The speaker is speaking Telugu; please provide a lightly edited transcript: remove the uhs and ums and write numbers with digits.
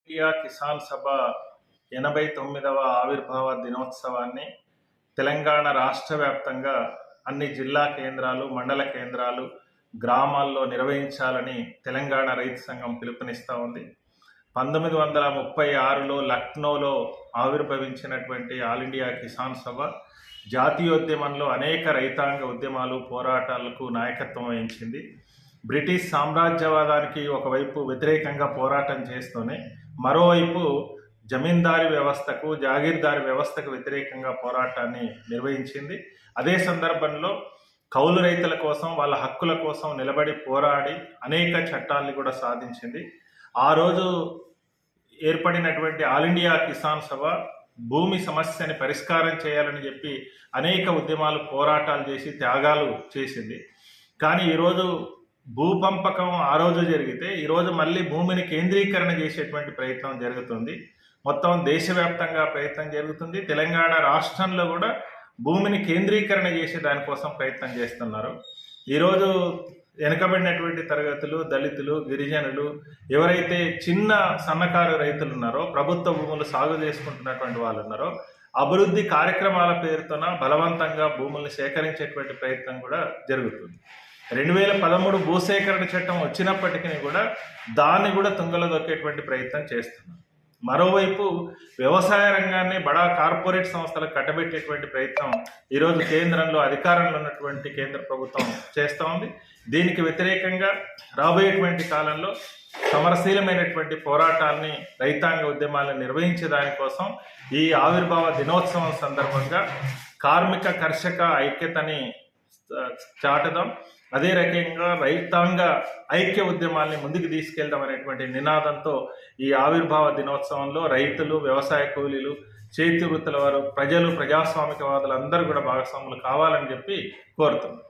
ఇండియా కిసాన్ సభ 89వ ఆవిర్భావ దినోత్సవాన్ని తెలంగాణ రాష్ట్ర వ్యాప్తంగా అన్ని జిల్లా కేంద్రాలు, మండల కేంద్రాలు, గ్రామాల్లో నిర్వహించాలని తెలంగాణ రైతు సంఘం పిలుపునిస్తూ ఉంది. 1936లో లక్నోలో ఆవిర్భవించినటువంటి ఆల్ ఇండియా కిసాన్ సభ జాతీయోద్యమంలో అనేక రైతాంగ ఉద్యమాలు, పోరాటాలకు నాయకత్వం వహించింది. బ్రిటిష్ సామ్రాజ్యవాదానికి ఒకవైపు వ్యతిరేకంగా పోరాటం చేస్తూనే మరోవైపు జమీందారీ వ్యవస్థకు, జాగీర్దారీ వ్యవస్థకు వ్యతిరేకంగా పోరాటాన్ని నిర్వహించింది. అదే సందర్భంలో కౌలు రైతుల కోసం, వాళ్ళ హక్కుల కోసం నిలబడి పోరాడి అనేక చట్టాలని కూడా సాధించింది. ఆ రోజు ఏర్పడినటువంటి ఆల్ ఇండియా కిసాన్ సభ భూమి సమస్యని పరిష్కారం చేయాలని చెప్పి అనేక ఉద్యమాలు, పోరాటాలు చేసి త్యాగాలు చేసింది. కానీ ఈరోజు భూపంపకం ఆ రోజు జరిగితే ఈరోజు మళ్ళీ భూమిని కేంద్రీకరణ చేసేటువంటి ప్రయత్నం జరుగుతుంది. మొత్తం దేశవ్యాప్తంగా ప్రయత్నం జరుగుతుంది. తెలంగాణ రాష్ట్రంలో కూడా భూమిని కేంద్రీకరణ చేసే దానికోసం ప్రయత్నం చేస్తున్నారు. ఈరోజు వెనుకబడినటువంటి తరగతులు, దళితులు, గిరిజనులు, ఎవరైతే చిన్న సన్నకారు రైతులు ఉన్నారో, ప్రభుత్వ భూములు సాగు చేసుకుంటున్నటువంటి వాళ్ళు ఉన్నారో, అభివృద్ధి కార్యక్రమాల పేరుతోన బలవంతంగా భూముల్ని సేకరించేటువంటి ప్రయత్నం కూడా జరుగుతుంది. 2013 భూసేకరణ చట్టం వచ్చినప్పటికీ కూడా దాన్ని కూడా తుంగలో దొక్కేటువంటి ప్రయత్నం చేస్తున్నారు. మరోవైపు వ్యవసాయ రంగాన్ని బడా కార్పొరేట్ సంస్థలకు కట్టబెట్టేటువంటి ప్రయత్నం ఈరోజు కేంద్రంలో అధికారంలో ఉన్నటువంటి కేంద్ర ప్రభుత్వం చేస్తూ ఉంది. దీనికి వ్యతిరేకంగా రాబోయేటువంటి కాలంలో సమరశీలమైనటువంటి పోరాటాన్ని, రైతాంగ ఉద్యమాలను నిర్వహించే దానికోసం ఈ ఆవిర్భావ దినోత్సవం సందర్భంగా కార్మిక కర్షక ఐక్యతని చాటుదాం. అదే రకంగా రైతాంగ ఐక్య ఉద్యమాల్ని ముందుకు తీసుకెళ్దాం అనేటువంటి నినాదంతో ఈ ఆవిర్భావ దినోత్సవంలో రైతులు, వ్యవసాయ కూలీలు, చేతి వృత్తుల వారు, ప్రజలు, ప్రజాస్వామికవాదులు అందరూ కూడా భాగస్వాములు కావాలని చెప్పి కోరుతున్నాం.